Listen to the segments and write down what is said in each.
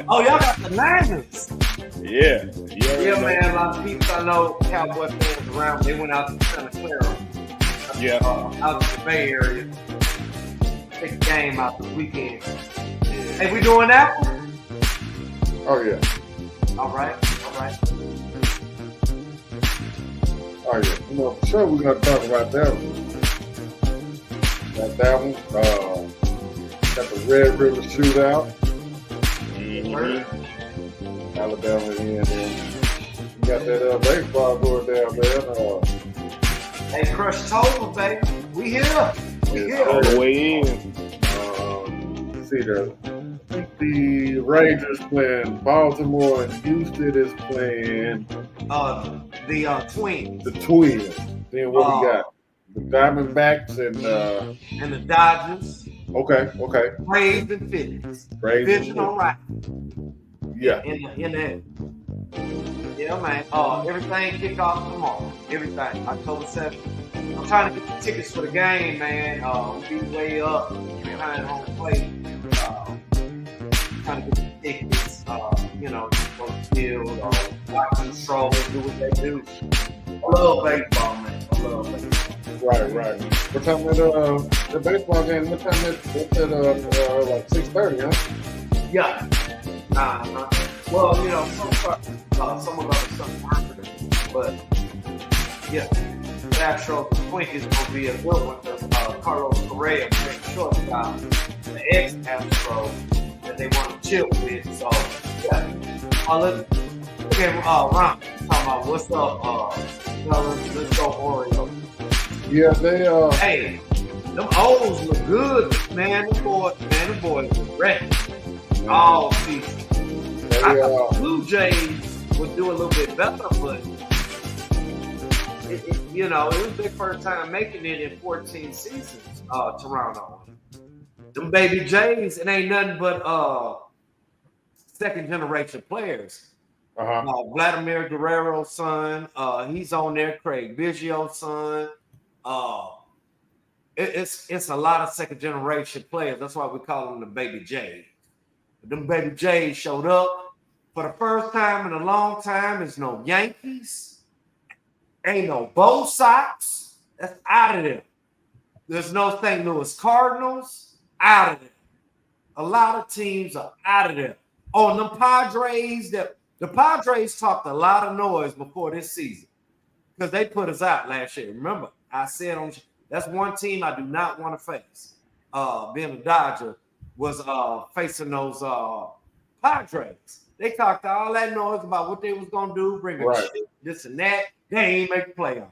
Oh, y'all got the Niners. Yeah. Yeah, man. A lot of people I know, Cowboy fans around, they went out to Santa Clara. Yeah. Out to the Bay Area. Take a game out this weekend. Hey, we doing that one? Oh yeah. All right. Oh yeah. You know, for sure we're gonna talk about that one. That one. Got the Red River Shootout. Mm-hmm. Alabama in there. You got that baseball going down there. Hey, Crush Total, baby. We here. All the way in. See I think the Rangers playing Baltimore and Houston is playing the Twins. the Twins. Then what we got? The Diamondbacks and the Dodgers. Okay. Braves and Phillies. Divisional right. Yeah. In that. Yeah, man. Everything kick off tomorrow. Everything. October 7th. I'm trying to get the tickets for the game, man. Be way up behind home plate. Trying to get the tickets. Just go to the field, watch the Astros, do what they do. I love baseball, man. I love baseball. Right. What time the baseball game? What time that's at like 6:30, huh? Yeah. Well, someone got something marketed, but yeah, the Astros Twink is going to be a good one. Carlos Correa playing shortstop, the ex-Astros that they want to chill with. So yeah, Ron, talking about what's up? Let's go Orioles. Yeah, they Hey, them O's look good, man. The boys are ready all season. I thought the Blue Jays would do a little bit better, but it was their first time making it in 14 seasons. Toronto, them baby Jays, it ain't nothing but second generation players. Vladimir Guerrero's son, he's on there. Craig Biggio's son. It's a lot of second generation players. That's why we call them the baby Jays. Them baby Jays showed up for the first time in a long time. There's no Yankees, ain't no Bo Sox. That's out of there. There's no St. Louis Cardinals, out of there. A lot of teams are out of there. Oh, and them Padres, the Padres talked a lot of noise before this season because they put us out last year. Remember, I said that's one team I do not want to face. Being a Dodger was facing those Padres. They talked all that noise about what they was gonna do, bring a shit, this and that. They ain't make the playoffs.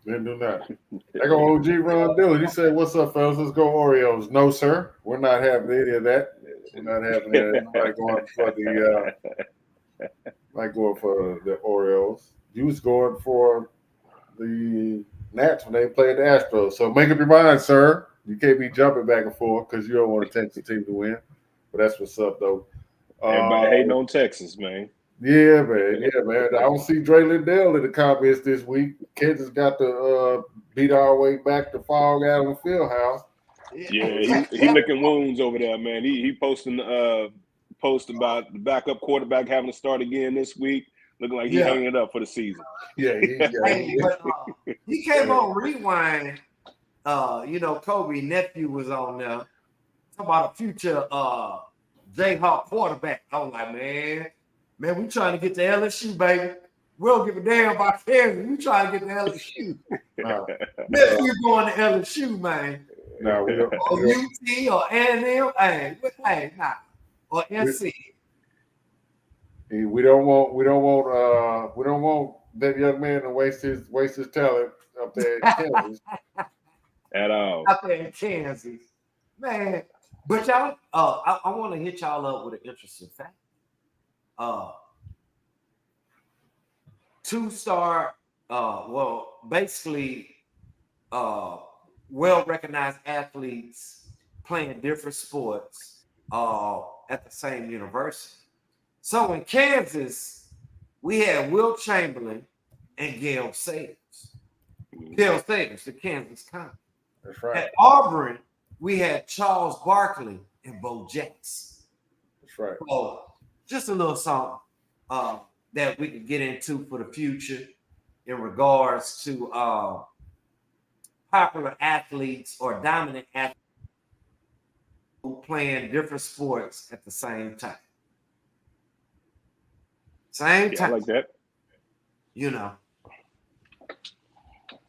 They didn't do nothing. They go OG Ron Dillon. He said, "What's up, fellas? Let's go Orioles." No, sir. We're not having any of that. We're not having anybody going for the Orioles. You was going for the Nats when they played the Astros. So make up your mind, sir. You can't be jumping back and forth because you don't want to take the team to win. But that's what's up, though. Everybody hating on Texas, man. Yeah, man. I don't see Dre Lindell in the comments this week. Kansas got to beat our way back to Fog Allen Fieldhouse. Yeah, he licking wounds over there, man. He posting post about the backup quarterback having to start again this week. Looking like he's hanging it up for the season. Yeah. He came on Rewind. Kobe nephew was on there. Talking about a future Jayhawk quarterback. I was like, man, we trying to get to LSU, baby. We don't give a damn about Kansas. We trying to get to LSU. Nephew going to LSU, man. No, we don't. Or UT or A&M. Hey, nah. Or NC. We don't want that young man to waste his talent up there in Kansas. At all. Up there in Kansas. Man. But y'all, I want to hit y'all up with an interesting fact. Two-star, well-recognized athletes playing different sports at the same university. So in Kansas, we had Will Chamberlain and Gale Sayers. Gale Sayers, the Kansas County. That's right. At Auburn, we had Charles Barkley and Bo Jackson. That's right. So just a little something that we could get into for the future in regards to popular athletes or dominant athletes playing different sports at the same time. Same Yeah, I time, like that. you know.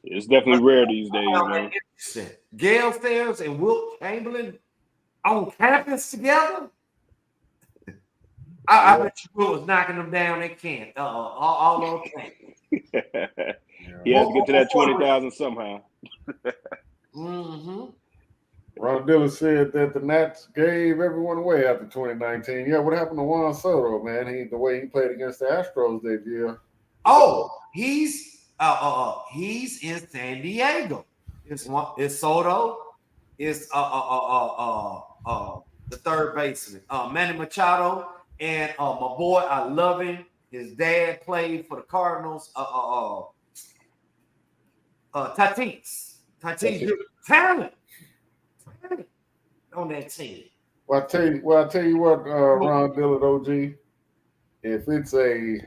It's definitely rare these days, man. Interesting. Gale Sayers and Wilt Chamberlain on campus together. I bet you Wilt was knocking them down. They can't. All on campus. He has to get to that 20,000 somehow. Mm-hmm. Ron Dillon said that the Nats gave everyone away after 2019. Yeah, what happened to Juan Soto, man? The way he played against the Astros that year. Oh, he's in San Diego. It's Soto. It's the third baseman, Manny Machado, and my boy, I love him. His dad played for the Cardinals. Tatis, talent on that team. Well, I tell you what, Ron Dillon, OG. If it's a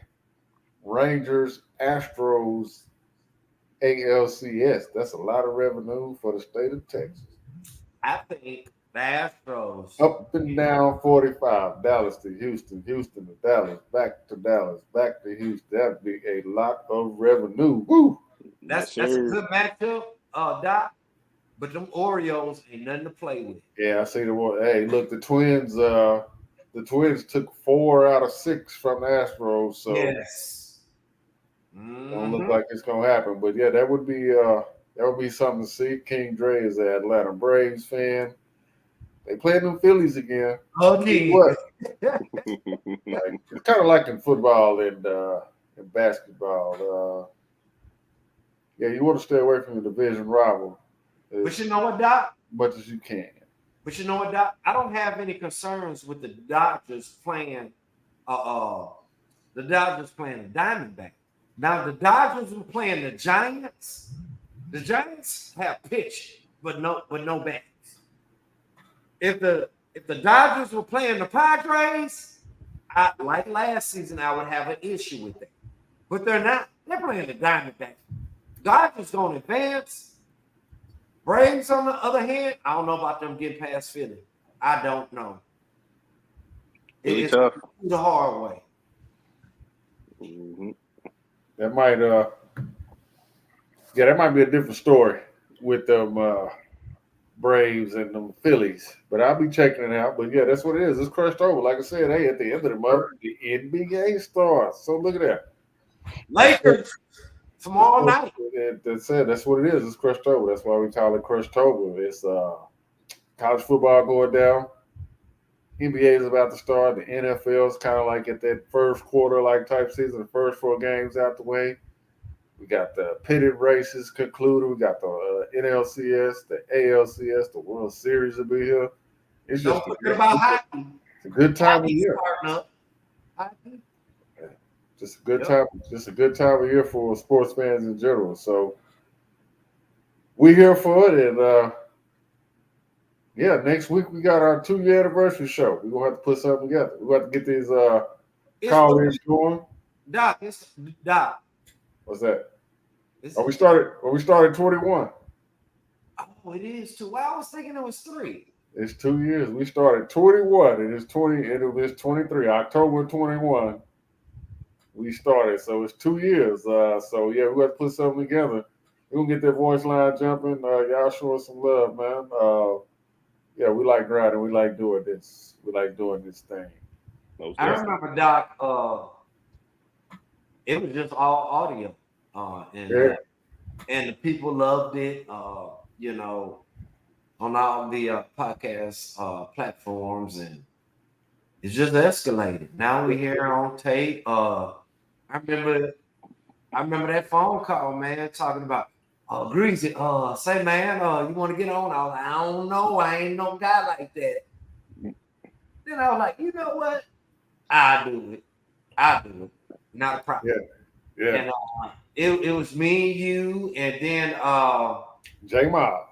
Rangers, Astros, ALCS, that's a lot of revenue for the state of Texas. I think the Astros Up and down 45, Dallas to Houston, Houston to Dallas, back to Houston. That'd be a lot of revenue. Woo! That's a good matchup, Doc. But them Orioles ain't nothing to play with. Yeah, I see the one. Hey, look, the Twins took 4 out of 6 from the Astros, so yes. Don't look like it's gonna happen. But yeah, that would be something to see. King Dre is an Atlanta Braves fan. They playing them Phillies again. Okay. What? It's kind of like in football and basketball. Yeah, you want to stay away from the division rival. But you know what, Doc? As much as you can. But you know what, Doc? I don't have any concerns with the Dodgers playing the Diamondbacks. Now the Dodgers were playing the Giants. The Giants have pitch, but no bats. If the Dodgers were playing the Padres, like last season, I would have an issue with that. But they're not. They're playing the Diamondbacks. Dodgers going to advance. Braves, on the other hand, I don't know about them getting past Philly. I don't know. It's tough. The hard way. Mm-hmm. That might be a different story with them Braves and them Phillies. But I'll be checking it out. But yeah, that's what it is. It's crushed over. Like I said, hey, at the end of the month, the NBA starts. So look at that. Lakers tomorrow night. That's what it is. It's crushed over. That's why we call it crushed over. It's college football going down. NBA is about to start. The NFL is kind of like at that first quarter like type season. The first 4 games out the way. We got the pitted races concluded. We got the NLCS, the ALCS, the World Series will be here. It's just Don't forget about hockey. It's a good time of year. Hockey. Just a good time. Just a good time of year for sports fans in general. So we're here for it, and yeah, next week we got our 2-year anniversary show. We're gonna have to put something together. We're gonna have to get these call-ins going. Doc. What's that? We started 21. Oh, it is 2. Well, I was thinking it was 3. It's 2 years. We started 21, and it's 20, and it was 23. October 21. We started, so it's 2 years. So yeah, we got to put something together. We're gonna get that voice line jumping. Y'all show us some love, man. Yeah, we like grinding. We like doing this. We like doing this thing. I remember, Doc. It was just all audio, and the people loved it. You know, on all the podcast platforms, and it's just escalated. Now we here on tape. I remember that phone call, man, talking about Greasy. Say, man, you want to get on? I was like, I don't know. I ain't no guy like that. Then I was like, you know what? I do it. Not a problem. Yeah. And it was me and you, and then J Mob.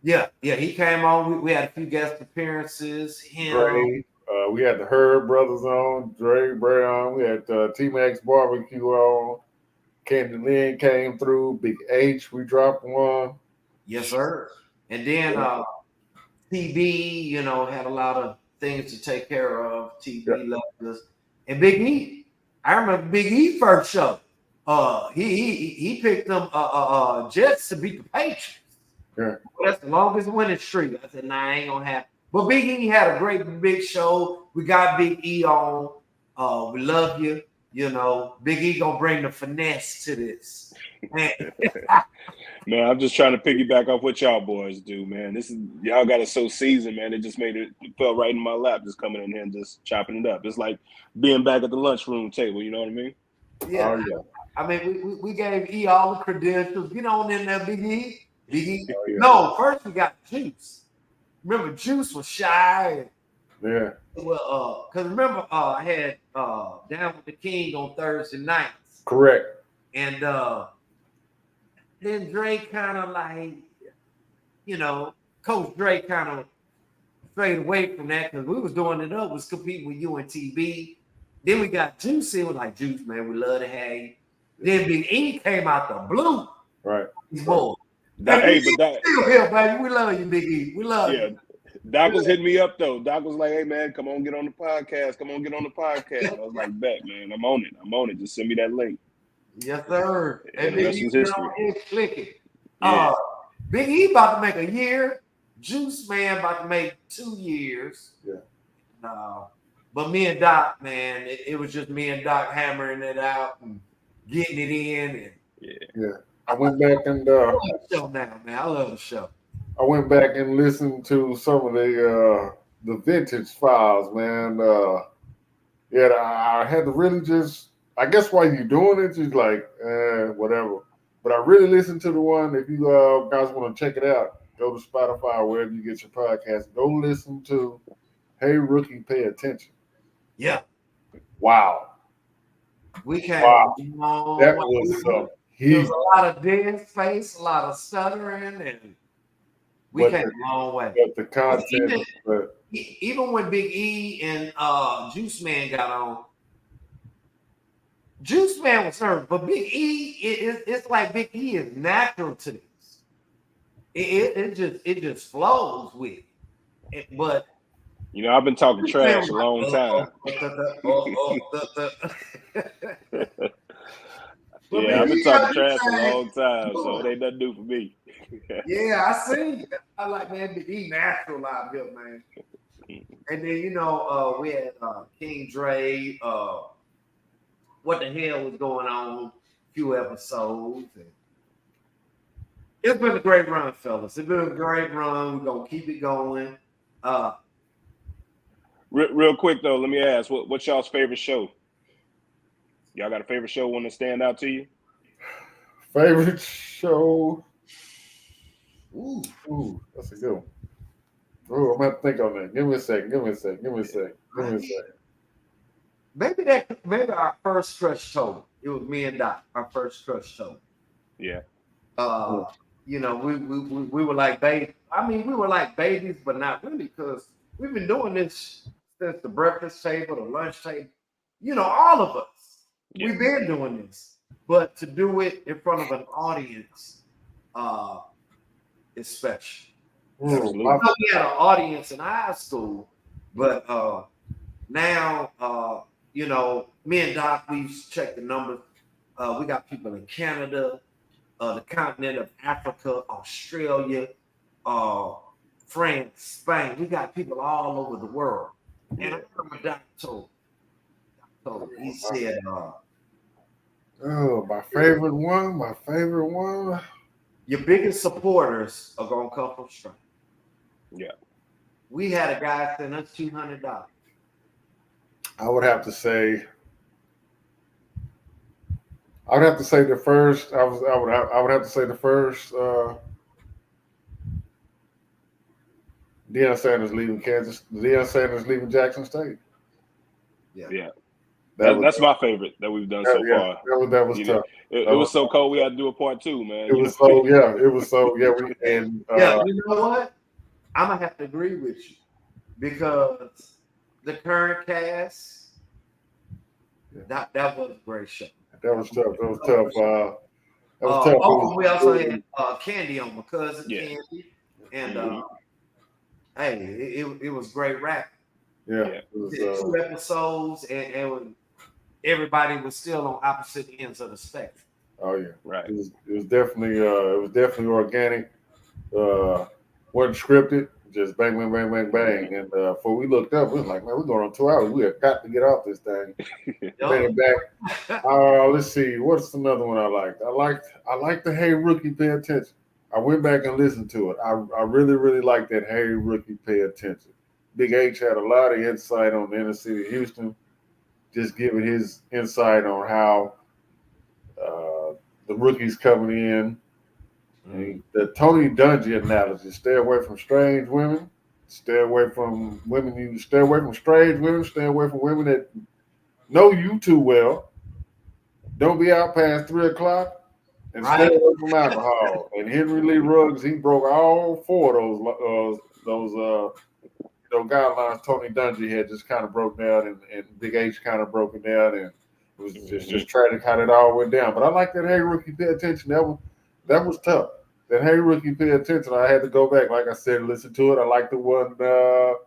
Yeah, he came on. We had a few guest appearances. Him, We had the Herb brothers on, Dre Brown. We had T-Max Barbecue on. Candy Lynn came through. Big H, we dropped one. Yes, sir. And then TB, you know, had a lot of things to take care of. TB left us. And Big E. I remember Big E first show. He picked them Jets to beat the Patriots. Yeah. That's the longest winning streak. I said, nah, I ain't gonna happen. But Big E had a great big show. We got Big E on. We love you. You know, Big E gonna bring the finesse to this. Man, I'm just trying to piggyback off what y'all boys do, man. This is y'all got it so seasoned, man. It just made it felt right in my lap, just coming in here and just chopping it up. It's like being back at the lunchroom table. You know what I mean? Yeah. Oh, yeah. I mean, we gave E all the credentials. Get on in there, Big E. Big E. Oh, yeah. No, first we got Juice. Remember, Juice was shy. Yeah. Well, because remember, I had Down with the King on Thursday nights. Correct. And then Dre kind of like, you know, Coach Dre kind of strayed away from that because we was doing it up, was competing with UNTB. Then we got Juice in, was like, Juice, man, we love to have you. Then Big E came out the blue. Right. Boy. Hey, but that still here, baby. We love you, Big E. We love you. Doc was hitting me up though. Doc was like, "Hey man, come on, get on the podcast. Come on, get on the podcast." I was like, "Bet, man. I'm on it. Just send me that link." Yes, sir. And Big E clicking. Big E about to make a year. Juice Man about to make 2 years. Yeah. But me and Doc, man, it was just me and Doc hammering it out and getting it in. And yeah. I went back and I love the show now, man. I love the show. I went back and listened to some of the vintage files, man. I had to really just, I guess while you're doing it, just like, whatever. But I really listened to the one. If you guys want to check it out, go to Spotify or wherever you get your podcast. Go listen to Hey Rookie, Pay Attention. Yeah. Wow. We came. Wow. That was there was a lot of dead space, a lot of stuttering, and we came a long way. But the content, even when Big E and Juice Man got on, Juice Man was nervous, but Big E, it's like Big E is natural to this. It just flows with it. But you know, I've been talking trash a long time. Yeah, I've been talking trash a long time, so it ain't nothing new for me. Yeah, I see. I like, man, Big E natural out here, man. And then, you know, we had King Dre, What the Hell Was Going On, a few episodes. And it's been a great run, fellas. It's been a great run. We're going to keep it going. Real quick, though, let me ask, what's y'all's favorite show? Y'all got a favorite show want to stand out to you? Favorite show? Ooh, that's a good one. Oh, I'm going to think on that. Give me a second. Maybe our first stretch show. It was me and Doc, our first stretch show. Yeah. You know, we were like babies. I mean, we were like babies, but not really, because we've been doing this since the breakfast table, the lunch table. You know, all of us. Yeah. We've been doing this. But to do it in front of an audience is special. We had an audience in high school, but now, you know, me and Doc, we used to check the numbers. We got people in Canada, the continent of Africa, Australia, France, Spain. We got people all over the world. And I remember Doc told he said, my favorite one. Your biggest supporters are gonna come from strength. Yeah. We had a guy send us $200. I would have to say the first. I would have to say the first. Deion Sanders leaving Kansas. Deion Sanders leaving Jackson State. Yeah. That's my favorite that we've done so far. That was tough. It was so cold we had to do a part 2, man. It was so. You know what? I'm gonna have to agree with you because the current cast. Yeah. That was a great show. That was tough. That was tough. That was tough. Oh, we also had Candy on, my cousin Candy, and hey, it was great rap. Yeah, it was, 2 episodes, and everybody was still on opposite ends of the spectrum. Oh yeah, right. It was definitely organic. Wasn't scripted. Just bang, bang, bang, bang, bang. And before we looked up, we was like, man, we're going on 2 hours. We have got to get off this thing. Ran it back. Let's see. What's another one I liked? I liked the Hey Rookie, Pay Attention. I went back and listened to it. I really, really liked that Hey Rookie, Pay Attention. Big H had a lot of insight on the inner city of Houston, just giving his insight on how the rookies coming in. And the Tony Dungy analogy: stay away from strange women, stay away from women. You stay away from strange women, stay away from women that know you too well. Don't be out past 3 o'clock, and stay away from alcohol. And Henry Lee Ruggs, he broke all 4 of those guidelines Tony Dungy had just kind of broke down, and Big H kind of broke it down, and it was just trying to kind of it all went down. But I like that Hey Rookie, Pay Attention. That was tough. That Hey Rookie, Pay Attention. I had to go back, like I said, and listen to it. I like the one, the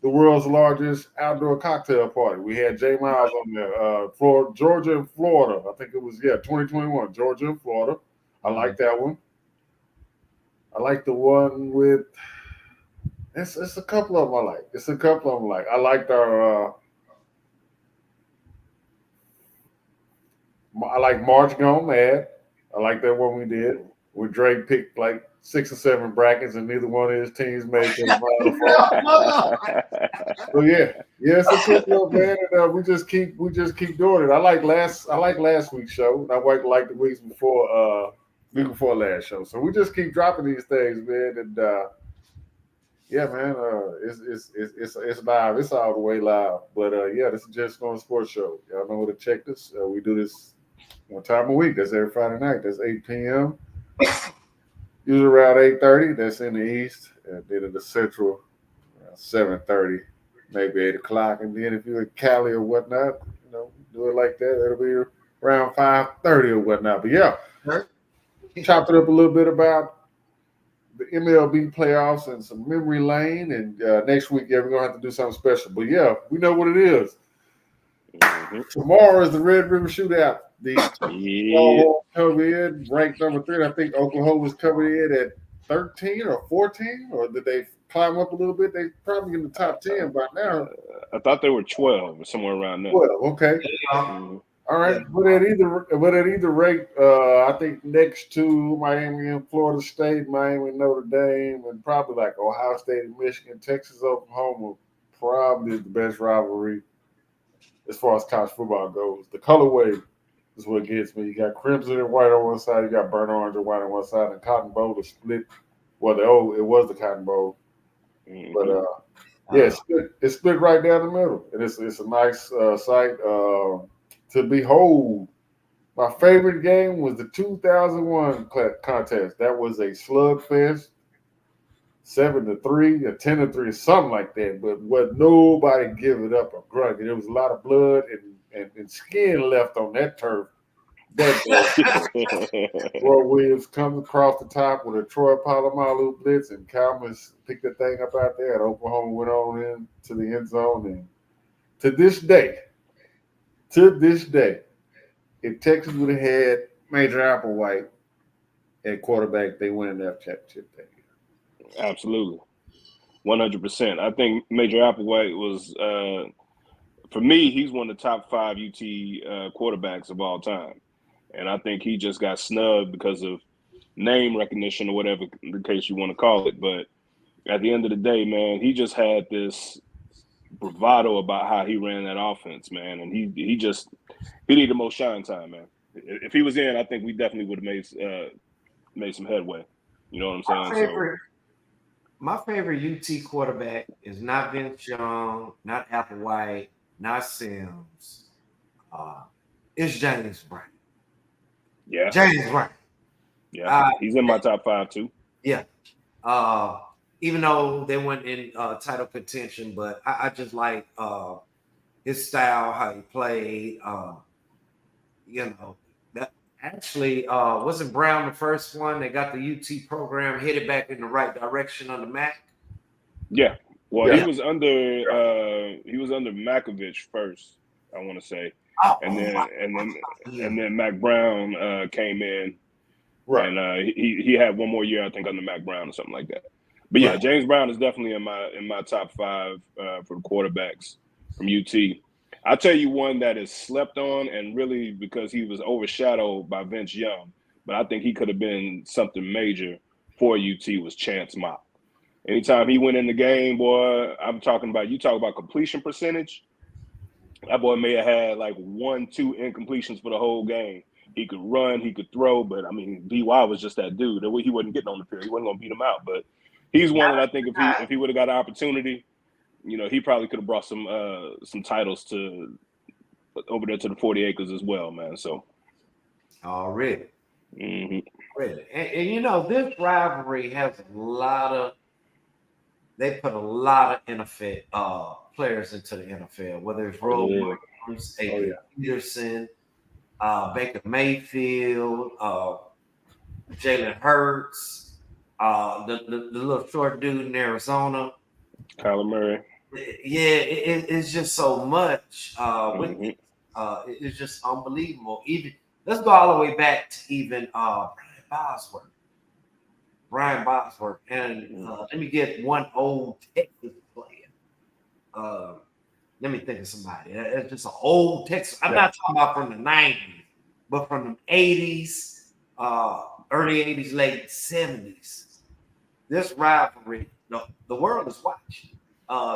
world's largest outdoor cocktail party. We had J Miles on there, Georgia and Florida. I think it was 2021, Georgia and Florida. I like that one. I like the one with. It's a couple of them I like. I liked our. I like March Gone Mad. I like that one we did. Where Dre picked like 6 or 7 brackets, and neither one of his teams made the final. So it's a couple of man, and we just keep doing it. I like last week's show. I like the weeks before week before last show. So we just keep dropping these things, man, and man, it's live. It's all the way live. But this is Just Going Sports Show. Y'all know where to check this. We do this 1 time a week. That's every Friday night. That's 8 p.m. Usually around 8:30. That's in the East. And then in the Central, around 7:30, maybe 8 o'clock. And then if you're in Cali or whatnot, do it like that. It'll be around 5:30 or whatnot. But chopped it up a little bit about the MLB playoffs and some memory lane. And next week, we're going to have to do something special. But we know what it is. Tomorrow is the Red River Shootout. The Longhorns come in ranked number 3. I think Oklahoma's coming in at 13 or 14, or did they climb up a little bit? They probably in the top 10 by now. I thought they were 12 or somewhere around there. 12, okay. All right, but at either rate, I think next to Miami and Florida State, Miami and Notre Dame, and probably like Ohio State and Michigan, Texas, Oklahoma, probably is the best rivalry as far as college football goes. The colorway is what gets me. You got crimson and white on one side, you got burnt orange and white on one side, and Cotton Bowl is split. Well, it was the Cotton Bowl, but it's split right down the middle, and it's a nice sight to behold. My favorite game was the 2001 contest. That was a slugfest, 7-3 or 10-3, something like that. But nobody give it up a grunt. And there was a lot of blood and skin left on that turf. Roy Williams comes across the top with a Troy Polamalu blitz, and Calmus picked the thing up out there, and Oklahoma went on into the end zone. And to this day, if Texas would have had Major Applewhite at quarterback, they win that championship that year. Absolutely. 100%. I think Major Applewhite was, for me, he's one of the top 5 UT quarterbacks of all time. And I think he just got snubbed because of name recognition or whatever the case you want to call it. But at the end of the day, man, he just had this bravado about how he ran that offense, man. And he needed the most shine time, man. If he was in, I think we definitely would have made some headway. You know what I'm saying? My favorite UT quarterback is not Vince Young, not Applewhite, not Sims. It's James Brown. Yeah. James Brown. Yeah. He's in my top 5 too. Yeah. even though they weren't in title contention, but I just like his style, how he played. That actually wasn't Brown the first one. They got the UT program headed back in the right direction under Mac. Yeah. Well, Yeah. he was under Makovich first, I want to say, Oh, and then yeah. Mac Brown came in, Right. and he had one more year, I think, under Mac Brown or something like that. But yeah, Right. James Brown is definitely in my top 5 for the quarterbacks from UT. I'll tell you one that is slept on, and really because he was overshadowed by Vince Young, but I think he could have been something major for UT was Chance Mock. Anytime he went in the game, boy, you talk about completion percentage. That boy may have had like 1, 2 incompletions for the whole game. He could run, he could throw, but I mean, BY was just that dude. That way he wasn't getting on the field. He wasn't gonna beat him out. But he's one that I think if he would have got an opportunity, he probably could have brought some titles to over there to the 40 acres as well, man. So Already. mm-hmm. Really. And this rivalry has they put a lot of NFL players into the NFL, whether it's Roy Williams, A.P. Peterson, Baker Mayfield, Jalen Hurts, the little short dude in Arizona. Kyler Murray. Yeah, it's just so much. Mm-hmm. It's just unbelievable. Even let's go all the way back to even Brian Bosworth, and let me get one old Texas player. Let me think of somebody. It's just an old Texas. I'm not talking about from the 90s, but from the 80s, early 80s, late 70s. This rivalry, the world is watching.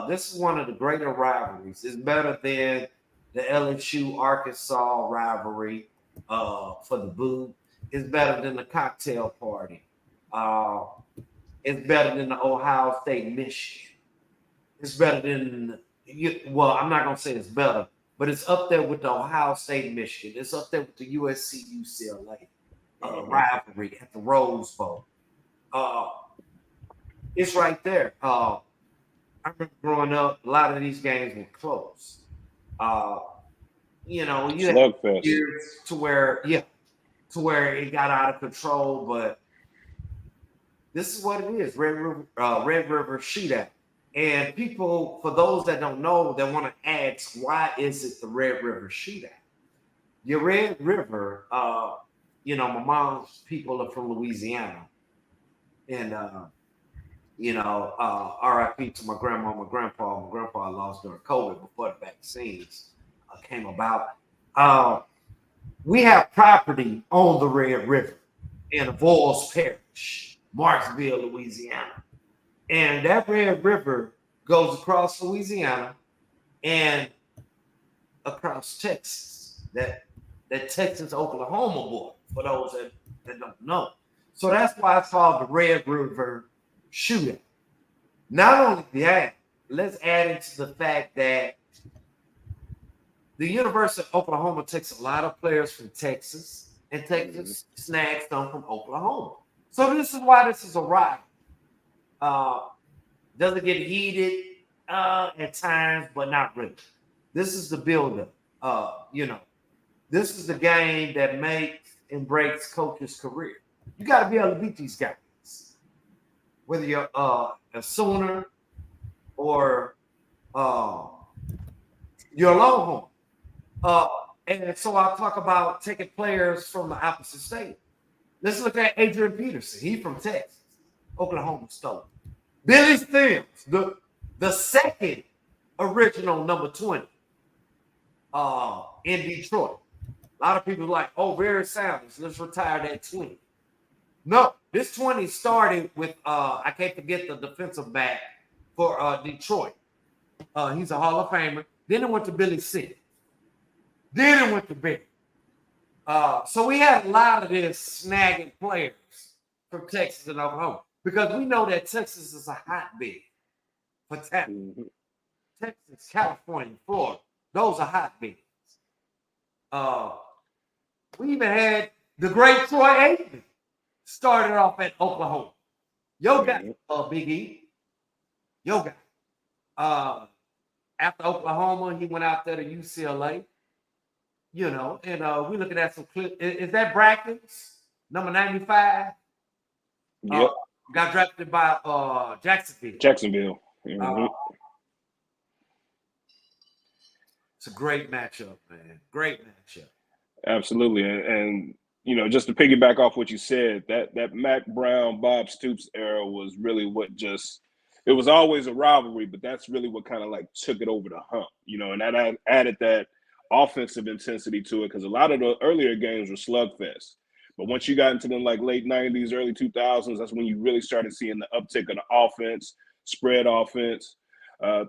This is one of the greater rivalries. It's better than the LSU Arkansas rivalry for the boot. It's better than the cocktail party. It's better than the Ohio State Michigan. It's better than I'm not gonna say it's better, but it's up there with the Ohio State Michigan. It's up there with the USC UCLA rivalry at the Rose Bowl. It's right there. I remember growing up, a lot of these games were close. You had years to where it got out of control, but this is what it is: Red River Shootout. And people, for those that don't know, they want to ask, why is it the Red River Shootout? Your Red River, my mom's people are from Louisiana, and RIP to my grandma, my grandpa. My grandpa lost during COVID before the vaccines came about. We have property on the Red River in Avoyelles Parish, Marksville, Louisiana. And that Red River goes across Louisiana and across Texas. That Texas-Oklahoma border, for those that don't know. So that's why it's called the Red River Shootout. Not only that, let's add into the fact that the University of Oklahoma takes a lot of players from Texas, and Texas snags them from Oklahoma. So this is why this is a rival. Doesn't get heated at times, but not really. This is the buildup. This is the game that makes and breaks coach's career. You got to be able to beat these guys, whether you're a Sooner or you're a Longhorn. And so I'll talk about taking players from the opposite state. Let's look at Adrian Peterson. He's from Texas. Oklahoma stole. Billy Sims, the second original number 20 in Detroit. A lot of people are like, oh, Barry Sanders, let's retire that 20. No, this 20 started with, I can't forget the defensive back for Detroit. He's a Hall of Famer. Then it went to Billy Sims. Then it went to Barry. So we had a lot of this snagging players from Texas and Oklahoma. Because we know that Texas is a hotbed for talent. Texas, California, Florida, those are hotbeds. We even had the great Troy Aikman started off at Oklahoma. Yo guy, Big E, Your guy. After Oklahoma, he went out there to UCLA. And we looking at some clip. Is that Brackens, number 95? Yep. Got drafted by Jacksonville. Jacksonville. Mm-hmm. It's a great matchup, man. Great matchup. Absolutely. And just to piggyback off what you said, that Mac Brown, Bob Stoops era was really what it was always a rivalry, but that's really what kind of like took it over the hump, and that added that offensive intensity to it, because a lot of the earlier games were slugfest. But once you got into the like late 90s, early 2000s, that's when you really started seeing the uptick of the offense, spread offense,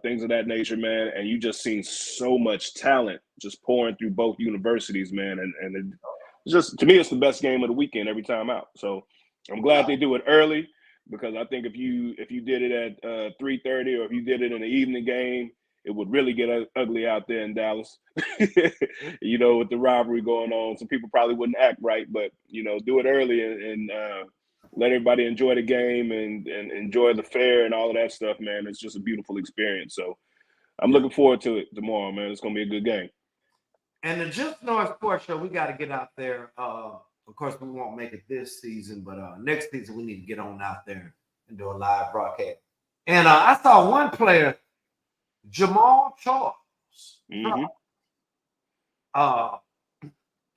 things of that nature, man. And you just seen so much talent just pouring through both universities, man. And it's just, to me, it's the best game of the weekend every time out. So I'm glad they do it early, because I think if you did it at 3:30, or if you did it in the evening game, it would really get ugly out there in Dallas. With the rivalry going on, some people probably wouldn't act right, but do it early and let everybody enjoy the game and enjoy the fair and all of that stuff, man. It's just a beautiful experience. So I'm looking forward to it tomorrow, man. It's gonna be a good game. And the Just Noise Sports Show, we got to get out there. Of course, we won't make it this season, but next season we need to get on out there and do a live broadcast. And I saw one player, Jamal Charles. Mm-hmm.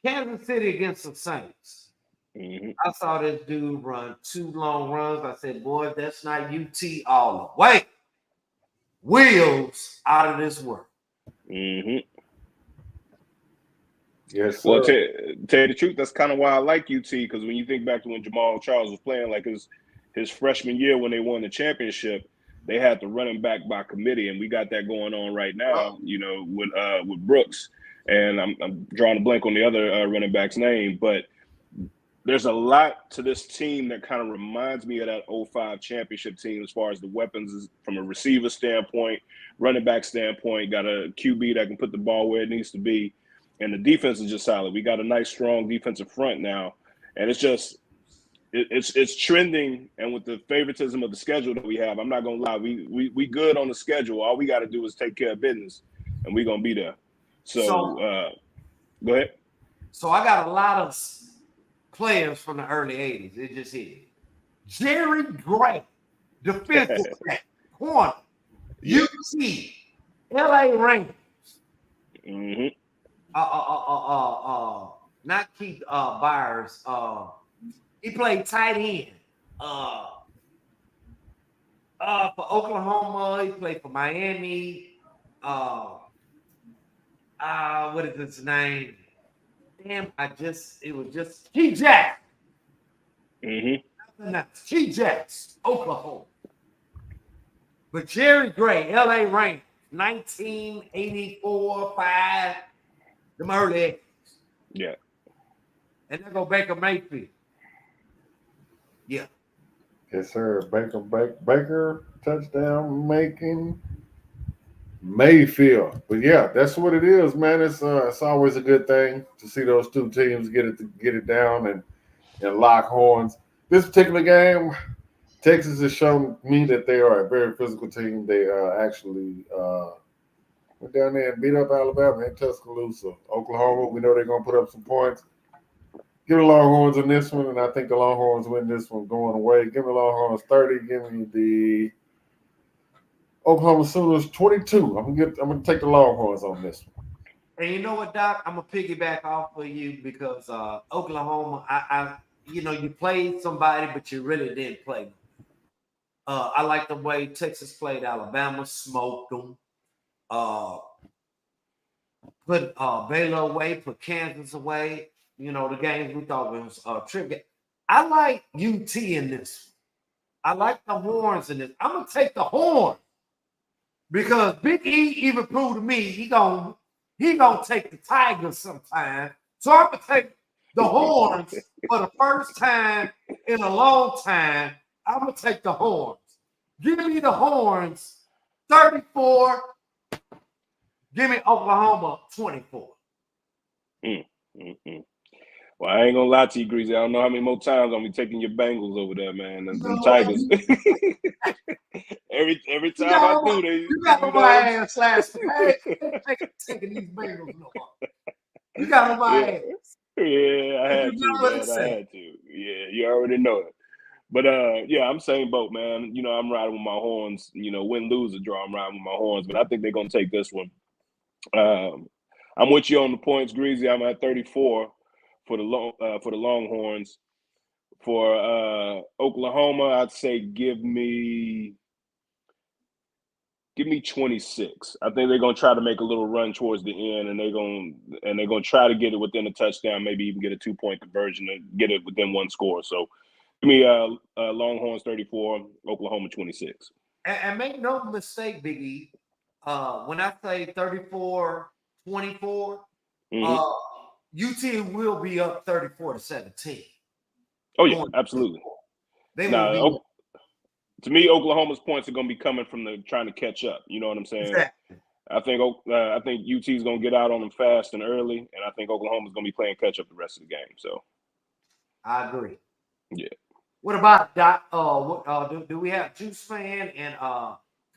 Kansas City against the Saints. Mm-hmm. I saw this dude run 2 long runs. I said, boy, that's not UT all the way. Wheels out of this world. Mm-hmm. Yes, sir. Well, tell you the truth, that's kind of why I like UT, because when you think back to when Jamal Charles was playing, like his freshman year when they won the championship, they had the running back by committee, and we got that going on right now, with Brooks. And I'm drawing a blank on the other running back's name, but there's a lot to this team that kind of reminds me of that 05 championship team as far as the weapons from a receiver standpoint, running back standpoint, got a QB that can put the ball where it needs to be. And the defense is just solid. We got a nice, strong defensive front now. And it's just it's trending. And with the favoritism of the schedule that we have, I'm not going to lie, we good on the schedule. All we got to do is take care of business, and we're going to be there. So go ahead. So I got a lot of players from the early 80s. It just hit. Jerry Gray, defensive back, corner, UT, LA Rangers. Mm-hmm. Not Keith Byers. He played tight end. For Oklahoma, he played for Miami. What is his name? Damn, it was just T Jack. Mm-hmm. T Jacks, Oklahoma. But Jerry Gray, LA Rangers, 1984, 5, them early 80s. Yeah. And there go Baker Mayfield. Yeah. Yes, sir. Baker, touchdown making Mayfield. But yeah, that's what it is, man. It's always a good thing to see those two teams get it down and lock horns. This particular game, Texas has shown me that they are a very physical team. They actually went down there and beat up Alabama in Tuscaloosa. Oklahoma, we know they're going to put up some points. Give the Longhorns in this one, and I think the Longhorns win this one going away. Give me the Longhorns 30. Give me the Oklahoma Sooners 22. I'm gonna take the Longhorns on this one. And you know what, Doc? I'm gonna piggyback off of you because Oklahoma, you played somebody, but you really didn't play them. I like the way Texas played Alabama, smoked them. Put Baylor away, put Kansas away. The games we thought was tricky. I like UT in this. I like the Horns in this. I'm gonna take the Horns because Big E even proved to me he gonna take the Tigers sometime. So I'm gonna take the Horns for the first time in a long time. I'm gonna take the Horns. Give me the Horns 34. Give me Oklahoma 24. Mm-hmm. Well, I ain't gonna lie to you, Greasy. I don't know how many more times I'm gonna be taking your Bengals over there, man. And them No, Tigers. every you time I got do, on they you got you on know my what I'm ass last week. I ain't taking these Bengals no more. You got on my yeah. ass. Yeah, I And you had to, know what to man. I say. had to. Yeah, you already know it. But yeah, I'm same boat, man. You know, I'm riding with my horns. You know, win, lose, or draw, I'm riding with my horns. But I think they're gonna take this one. I'm with you on the points, Greasy. I'm at 34 for the Longhorns. For Oklahoma, I'd say give me 26. I think they're gonna try to make a little run towards the end, and they're gonna try to get it within a touchdown, maybe even get a 2-point conversion and get it within one score. So give me Longhorns 34, Oklahoma 26. And make no mistake, Big E. When I say 34-24, Mm-hmm. UT will be up 34-17. Oh yeah, absolutely. They will be Now, to me, Oklahoma's points are going to be coming from the trying to catch up. You know what I'm saying? exactly. I think UT is going to get out on them fast and early, and I think Oklahoma's going to be playing catch up the rest of the game. So I agree. yeah. What about Doc? Do we have Juice Fan and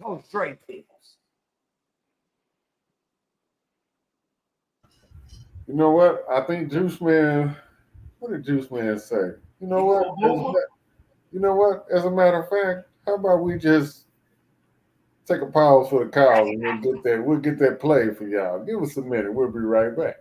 Coach Dre picks? You know what? I think Juice Man. What did Juice Man say? You know what? You know what? As a matter of fact, how about we just take a pause for the cows and then get that. We'll get that play for y'all. Give us a minute. We'll be right back.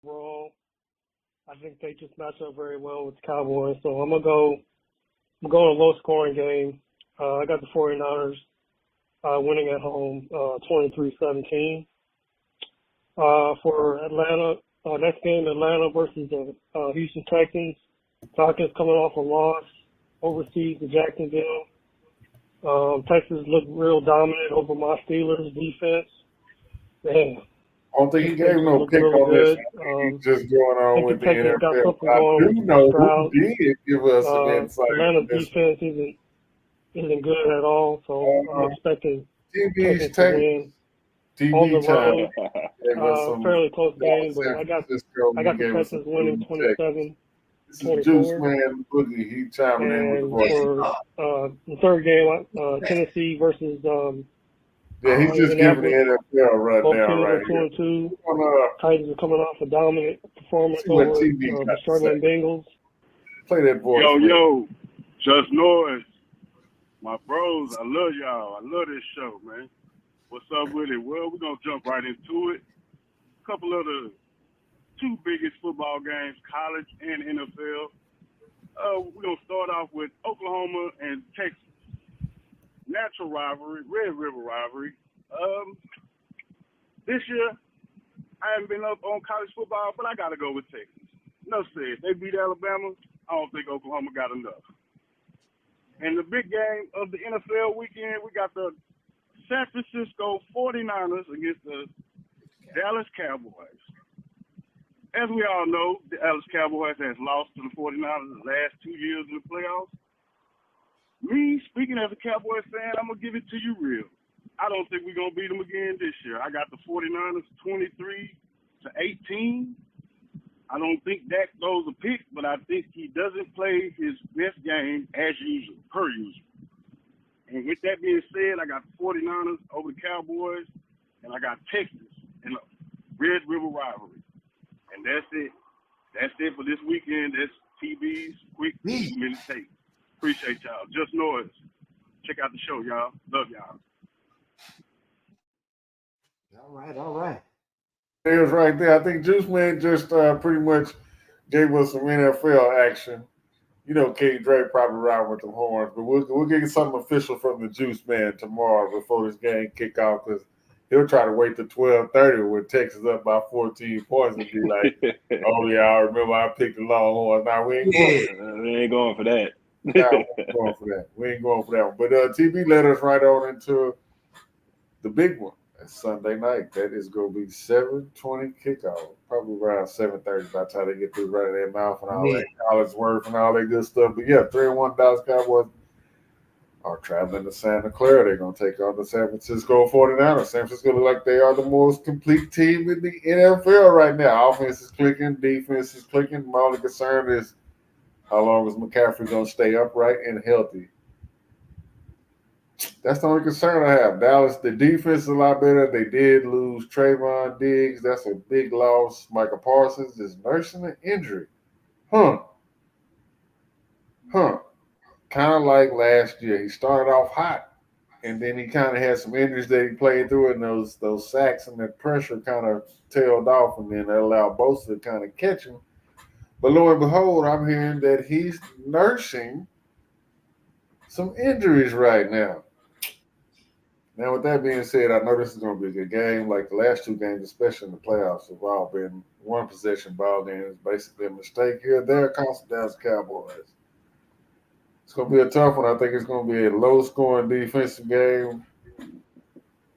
Overall, I think they just match up very well with the Cowboys. So I'm going a low scoring game. I got the 49ers winning at home 23-17. For Atlanta, next game, Atlanta versus the Houston Texans. Falcons coming off a loss overseas to Jacksonville. Texas looked real dominant over my Steelers defense. Man, I don't think he gave no looked pick really on this. good. He's just going I on think with the the Texans got NFL. something I going do with know Stroud. who did give us some insight Atlanta's on this. defense isn't good at all, so I'm expecting TV's Texans to win on the TV road. channel gave us some Fairly close game, but San I got Francisco. He the gave us Texans some winning food check. This is Juice 27-24. Man Boogie. He chiming in with the And voice. for the third game, Tennessee versus Yeah, he's just giving the Indianapolis. NFL right Both now, teams right are here. 2-2. We're gonna Titans are coming off a dominant performance see what over TV the got to struggling say. Bengals. Play that voice. Yo, Just Noise. My bros, I love y'all. I love this show, man. What's up with it? Well, we're going to jump right into it. A couple of the two biggest football games, college and NFL. We're going to start off with Oklahoma and Texas. Natural rivalry, Red River rivalry. This year, I haven't been up on college football, but I got to go with Texas. Enough said. They beat Alabama. I don't think Oklahoma got enough. And the big game of the NFL weekend, we got the San Francisco 49ers against the Dallas Cowboys. As we all know, the Dallas Cowboys has lost to the 49ers the last 2 years in the playoffs. Me, speaking as a Cowboys fan, I'm going to give it to you real. I don't think we're going to beat them again this year. I got the 49ers 23-18. I don't think Dak throws a pick, but I think he doesn't play his best game as usual, per usual. And with that being said, I got the 49ers over the Cowboys, and I got Texas in the Red River rivalry. And that's it. That's it for this weekend. That's TV's quick 2-minute take. Appreciate y'all. Just Noise. Check out the show, y'all. Love y'all. All right. It was right there. I think Juice Man just pretty much gave us some NFL action. You know, K. Dre probably riding with the horns, but we'll get something official from the Juice Man tomorrow before this game kick off because he'll try to wait to 12:30 when Texas up by 14 points and be like, "Oh yeah, I remember I picked the Longhorns." Now we ain't going. Yeah. We ain't going for that. Nah, we ain't going for that. We ain't going for that one. But TV led us right on into the big one. That's Sunday night. That is going to be 7:20 kickoff. Probably around 7:30 by the time they get through running their mouth and all that college work and all that good stuff. But yeah, 3-1 Dallas Cowboys are traveling to Santa Clara. They're going to take on the San Francisco 49ers. San Francisco look like they are the most complete team in the NFL right now. Offense is clicking. Defense is clicking. My only concern is how long is McCaffrey going to stay upright and healthy? That's the only concern I have. Dallas, the defense is a lot better. They did lose Trayvon Diggs. That's a big loss. Michael Parsons is nursing an injury. Kind of like last year. He started off hot, and then he kind of had some injuries that he played through, and those sacks and that pressure kind of tailed off, and then that allowed Bosa to kind of catch him. But lo and behold, I'm hearing that he's nursing some injuries right now. Now, with that being said, I know this is going to be a good game. Like the last two games, especially in the playoffs, have all been one possession ball games. Basically, a mistake here. There comes the Dallas Cowboys. It's going to be a tough one. I think it's going to be a low-scoring defensive game.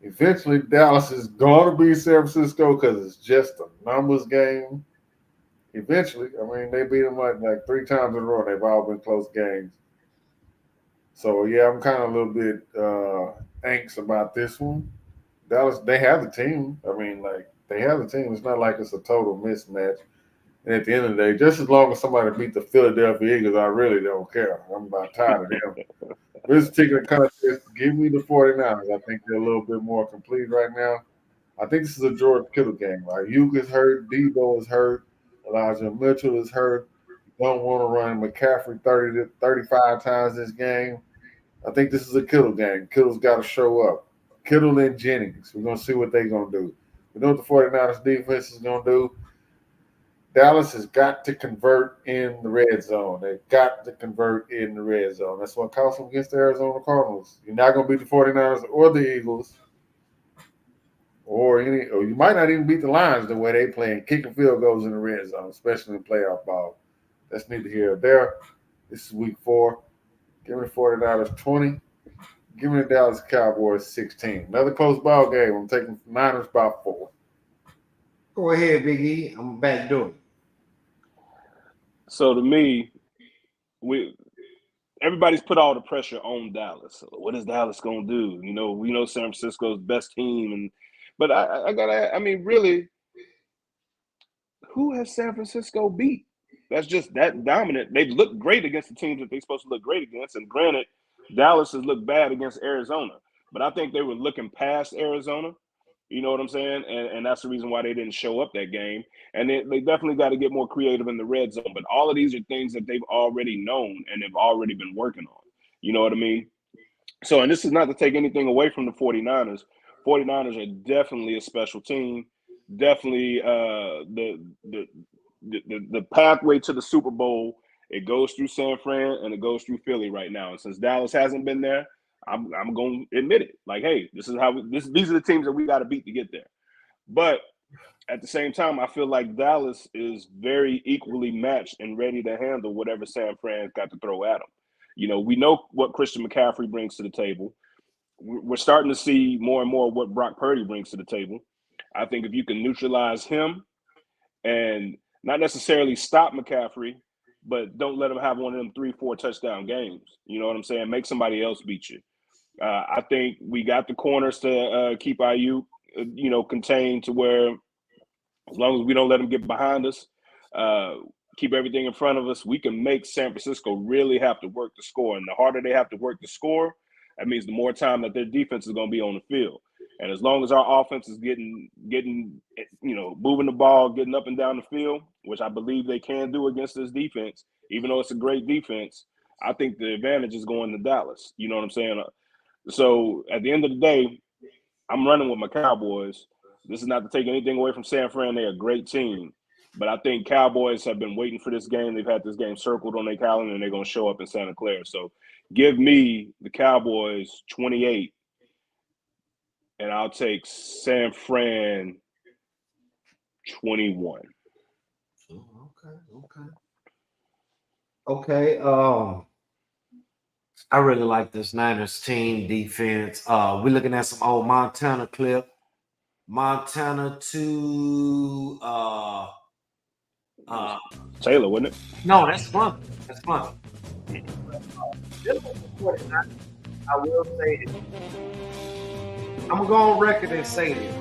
Eventually, Dallas is going to beat San Francisco because it's just a numbers game. Eventually, I mean, they beat them like 3 times in a row. They've all been close games. So, yeah, I'm kind of a little bit angst about this one. Dallas, they have the team. I mean, like, they have the team. It's not like it's a total mismatch. And at the end of the day, just as long as somebody beat the Philadelphia Eagles, I really don't care. I'm about tired of them. This particular contest, give me the 49ers. I think they're a little bit more complete right now. I think this is a George Kittle game. Ayuk is hurt. Debo is hurt. Elijah Mitchell is hurt. You don't want to run McCaffrey 30 to 35 times this game. I think this is a Kittle game. Kittle's got to show up. Kittle and Jennings. We're going to see what they're going to do. We know what the 49ers defense is going to do. Dallas has got to convert in the red zone. They've got to convert in the red zone. That's what cost them against the Arizona Cardinals. You're not going to beat the 49ers or the Eagles. Or you might not even beat the Lions the way they play and kicking field goals in the red zone, especially in playoff ball. That's neither here or there. This is week 4. Give me the 49ers 20. Give me the Dallas Cowboys 16. Another close ball game. I'm taking Niners by 4. Go ahead, Big E. I'm back doing it. So to me, everybody's put all the pressure on Dallas. What is Dallas gonna do? You know, we know San Francisco's best team, but I mean, really, who has San Francisco beat? That's just that dominant. They've looked great against the teams that they're supposed to look great against. And granted, Dallas has looked bad against Arizona, but I think they were looking past Arizona. You know what I'm saying? And that's the reason why they didn't show up that game. And they definitely got to get more creative in the red zone. But all of these are things that they've already known and they've already been working on. You know what I mean? So, and this is not to take anything away from the 49ers. 49ers are definitely a special team. Definitely the pathway to the Super Bowl. It goes through San Fran and it goes through Philly right now. And since Dallas hasn't been there, I'm going to admit it. Like, hey, this is how these are the teams that we got to beat to get there. But at the same time, I feel like Dallas is very equally matched and ready to handle whatever San Fran's got to throw at them. You know, we know what Christian McCaffrey brings to the table. We're starting to see more and more what Brock Purdy brings to the table. I think if you can neutralize him and not necessarily stop McCaffrey, but don't let him have one of them 3-4 touchdown games. You know what I'm saying? Make somebody else beat you. I think we got the corners to keep Ayuk, contained to where as long as we don't let them get behind us, keep everything in front of us, we can make San Francisco really have to work to score. And the harder they have to work to score, that means the more time that their defense is going to be on the field. And as long as our offense is getting, moving the ball, getting up and down the field, which I believe they can do against this defense, even though it's a great defense, I think the advantage is going to Dallas. You know what I'm saying? So at the end of the day, I'm running with my Cowboys. This is not to take anything away from San Fran. They're a great team. But I think Cowboys have been waiting for this game. They've had this game circled on their calendar, and they're going to show up in Santa Clara. So give me the Cowboys 28, and I'll take San Fran 21. Oh, okay. I really like this Niners team defense. We're looking at some old Montana clip. Montana to Taylor, wasn't it? no, that's fun. That's fun. I will say it. I'm gonna go on record and say this.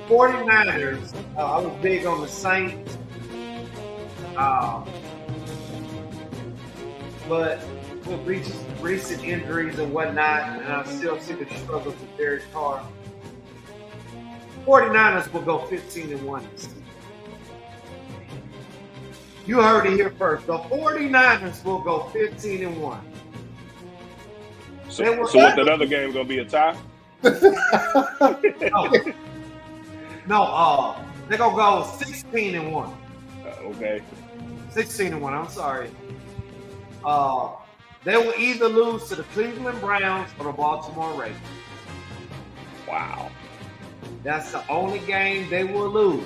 49ers, I was big on the Saints. But with recent injuries and whatnot, and I still see the struggles with Derek Carr, 49ers will go 15-1 this season. You heard it here first. The 49ers will go 15-1. So what, that other game going to be a tie? No, they're going to go 16-1. Okay. 16-1, I'm sorry. They will either lose to the Cleveland Browns or the Baltimore Ravens. Wow. That's the only game they will lose.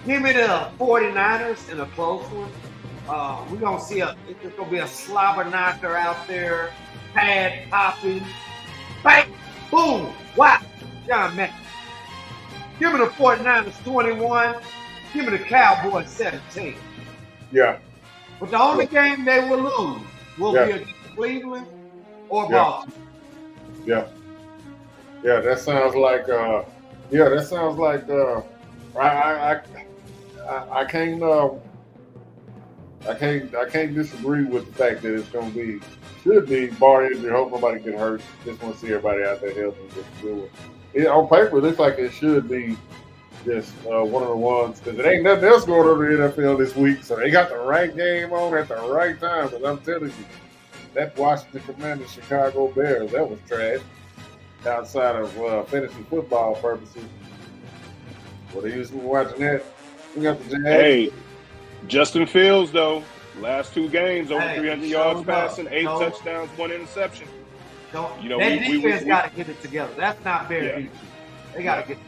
Give me the 49ers in a close one. We're going to see it's going to be a slobber knocker out there. Pad popping. Bang! Boom! Wow! John Mack. Give me the 49ers 21. Give me the Cowboys 17. Yeah. But the only game they will lose will be against Cleveland or Baltimore. Yeah. Yeah, that sounds like I can't disagree with the fact that it's gonna should be bar injury, hope nobody get hurt. Just want to see everybody out there healthy and just do it. On paper, it looks like it should be just one of the ones, because it ain't nothing else going on in the NFL this week, so they got the right game on at the right time. But I'm telling you, that Washington Commanders Chicago Bears, that was trash outside of fantasy football purposes. What are you watching that? We got the Jags. Hey, Justin Fields, though, last two games, over 300 yards passing, 8 touchdowns, 1 interception. That defense got to get it together. That's not fair defense. They got to get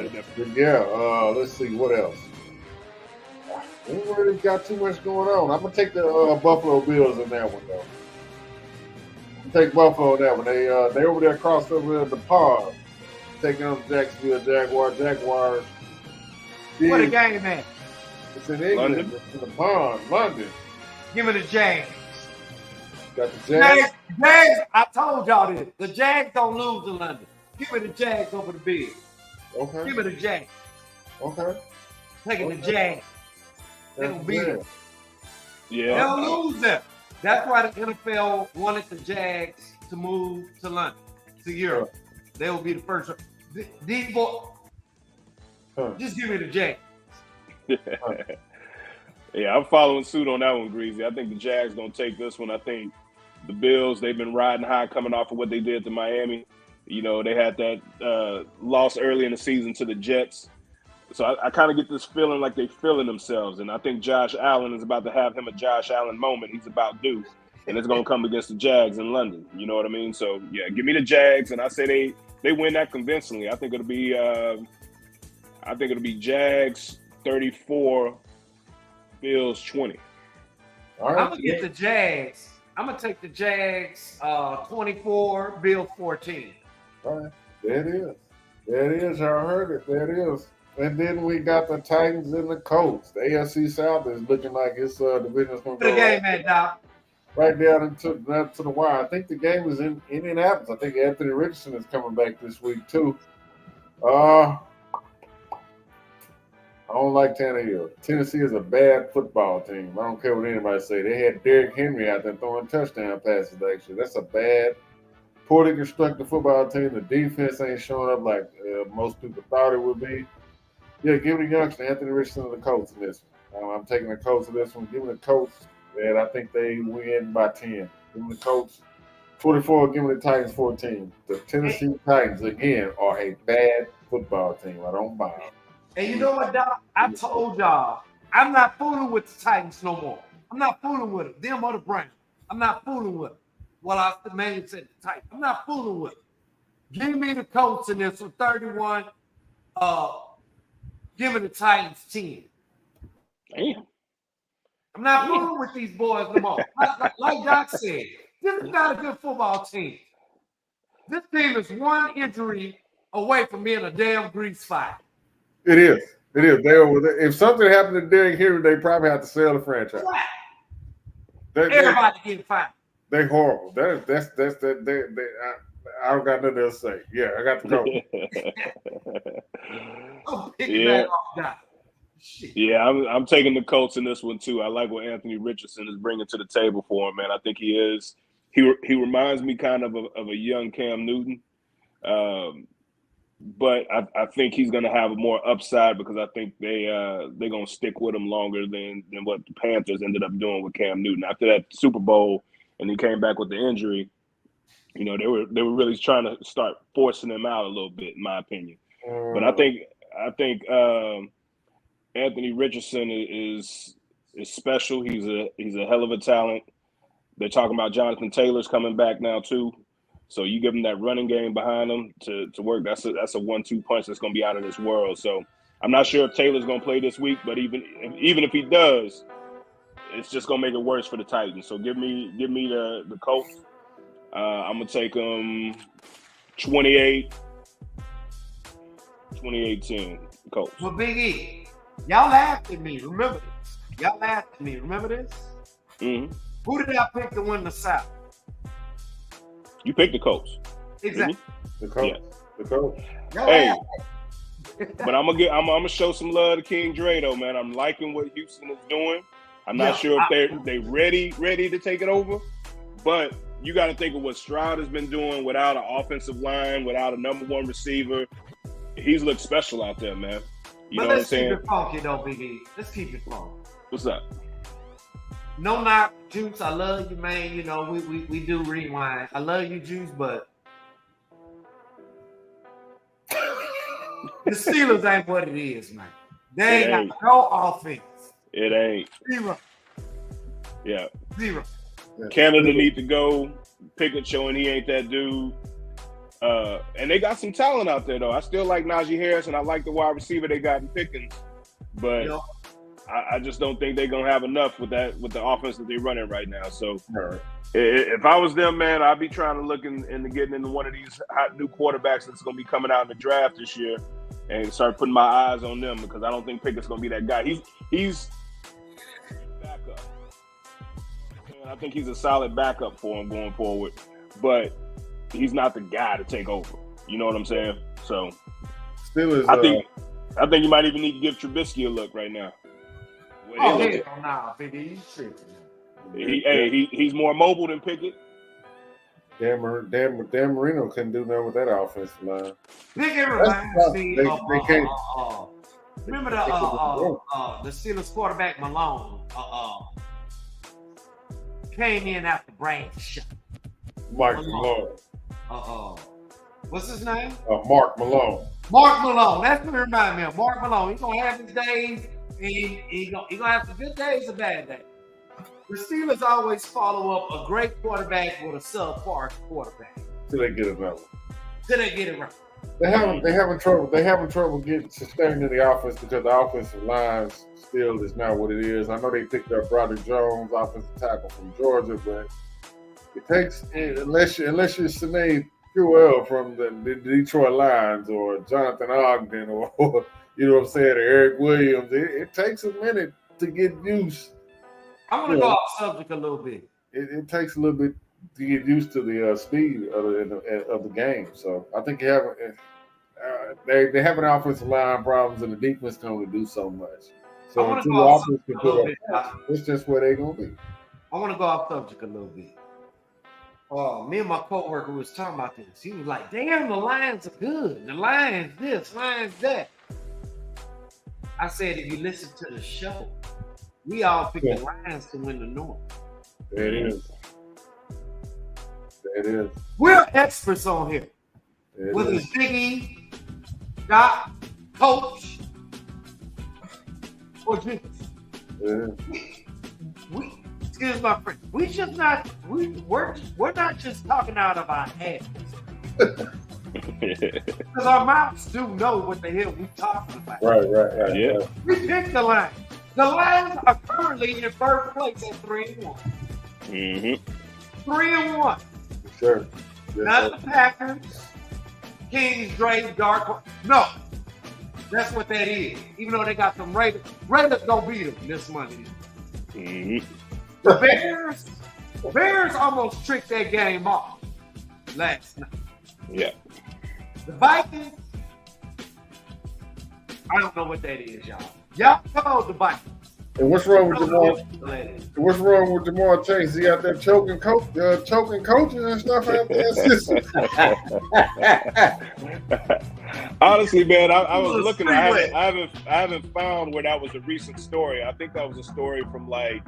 it together. Let's see what else. We really got too much going on. I'm gonna take the Buffalo Bills in that one though. Take Buffalo on that one. They over there crossed over the pond, taking on Jacksonville Jaguars. What a game, man! It's in England. London. It's in the pond, London. Give me the Jags. Got the Jags. Jags. I told y'all this. The Jags don't lose in London. Give me the Jags over the Bills. Okay. Give me the Jags. Okay. Taking the Jags. They don't beat them. Yeah. They don't lose them. That's why the NFL wanted the Jags to move to London, to Europe. They will be the first. Just give me the Jags. Yeah, I'm following suit on that one, Greasy. I think the Jags going to take this one. I think the Bills, they've been riding high coming off of what they did to Miami. You know, they had that loss early in the season to the Jets. So I kind of get this feeling like they're feeling themselves. And I think Josh Allen is about to have him a Josh Allen moment. He's about due. And it's going to come against the Jags in London. You know what I mean? So, yeah, give me the Jags. And I say they win that convincingly. I think it'll be Jags 34, Bills 20. All right. I'm going to get the Jags. I'm going to take the Jags 24, Bills 14. All right. There it is. There it is. Y'all heard it. There it is. And then we got the Titans and the Colts. The AFC South is looking like its division is going to go the game, man, Doc. right down to the wire. I think the game is in Indianapolis. I think Anthony Richardson is coming back this week, too. I don't like Tannehill. Tennessee is a bad football team. I don't care what anybody say. They had Derrick Henry out there throwing touchdown passes, actually. That's a bad, poorly constructed football team. The defense ain't showing up like most people thought it would be. Yeah, give me the youngster, Anthony Richardson, the Colts in this one. I'm taking the Colts in this one. Give me the Colts, and I think they win by 10. Give me the Colts 24, give me the Titans 14. The Tennessee Titans, again, are a bad football team. I don't buy them. And you know what, Doc? I told y'all, I'm not fooling with the Titans no more. I'm not fooling with it. Them or the Browns. I'm not fooling with it. Well, I mainly said the Titans. I'm not fooling with it. Give me the Colts in this for 31. Give me the Titans 10. Damn. I'm not fooling with these boys no more. Like Doc said, this is not a good football team. This team is one injury away from being a damn grease fire. It is. It is. If something happened to Derrick Henry, they probably have to sell the franchise. Right. Everybody getting fired. They horrible. I don't got nothing else to say. Yeah, I got the Colts. I'm picking that off, Doc. Shit. Yeah, I'm taking the Colts in this one too. I like what Anthony Richardson is bringing to the table for him, man. I think he is. He reminds me kind of a young Cam Newton, but I think he's going to have a more upside because I think they're going to stick with him longer than what the Panthers ended up doing with Cam Newton after that Super Bowl, and he came back with the injury. You know, they were really trying to start forcing him out a little bit, in my opinion. But I think Anthony Richardson is special. He's a hell of a talent. They're talking about Jonathan Taylor's coming back now too. So you give him that running game behind him to work. That's a 1-2 punch that's going to be out of this world. So I'm not sure if Taylor's going to play this week, but even if he does, it's just going to make it worse for the Titans. So give me the Colts. I'm going to take them 28-10 Colts. Well, Big E, y'all laughed at me. Remember this? Y'all laughed at me. Remember this? Mm-hmm. Who did I pick to win the South? You picked the Colts. Exactly. The Colts. Yeah. The Colts. Hey, but I'm gonna show some love to King Dre though, man. I'm liking what Houston is doing. I'm not sure if they ready to take it over, but you got to think of what Stroud has been doing without an offensive line, without a number one receiver. He's looked special out there, man. You know what I'm saying? Let's keep it funky though, Big E. Let's keep it funky. What's up? No knock, Juice. I love you, man. You know, we do rewind. I love you, Juice, but the Steelers ain't what it is, man. They ain't got no offense. It ain't. Zero. Yeah. Zero. Canada need to go. Pickett showing he ain't that dude. And they got some talent out there, though. I still like Najee Harris, and I like the wide receiver they got in Pickens. But I just don't think they're going to have enough with the offense that they're running right now. So if I was them, man, I'd be trying to look into getting into one of these hot new quarterbacks that's going to be coming out in the draft this year and start putting my eyes on them because I don't think Pickett's going to be that guy. He's backup. I think he's a solid backup for him going forward, but he's not the guy to take over. You know what I'm saying? So Steelers, I think you might even need to give Trubisky a look right now. Oh, hell no, Big E. He's more mobile than Pickett. Dan Marino couldn't do nothing with that offensive line. Pickett reminds me of they can't. Remember the Steelers quarterback Malone came in after brain shot. Mike Malone. What's his name? Mark Malone. Mark Malone. That's what it reminds me of. Mark Malone. He's gonna have his days. He's gonna have some good days and bad days. The Steelers always follow up a great quarterback with a subpar quarterback. Till they get it right. Till they get it right. They having trouble getting sustaining the offense because the offensive line still is not what it is. I know they picked up Broderick Jones, offensive tackle from Georgia, but it takes unless you're Sinead Puel from the Detroit Lions or Jonathan Ogden or you know what I'm saying, or Eric Williams. It takes a minute to get used. I'm gonna go off subject a little bit. It takes a little bit to get used to the speed of the game. So I think they have an offensive line problems, and the defense can only do so much. So until the offense can put up, it's just where they're gonna be. I want to go off subject a little bit. Me and my coworker was talking about this. He was like, "Damn, the Lions are good. The Lions this, Lions that." I said, if you listen to the show, we all pick the Lions to win the North. There it is. It is. We're experts on here. It Whether is. it's Big E, Doc, Coach, or Jesus. It We, excuse my friend. We're not just talking out of our heads. Because our mouths do know what the hell we're talking about. Right. Yeah. We picked the line. The Lions are currently in third place at 3-1. Mm-hmm. 3-1. Sure. Yes, Not sir. the Packers, Kings, Drake, Dark Horse. No. That's what that is. Even though they got some Raiders. Raiders gonna beat them this Monday. Mm-hmm. The Bears almost tricked that game off last night. Yeah. The Vikings, I don't know what that is, y'all. Y'all told the Vikings. And what's wrong with I don't know Jamar? what that is. What's wrong with Jamar Chase? He out there choking coaches and stuff out there. Honestly, man, I was Little looking. freeway. I haven't found where that was a recent story. I think that was a story from like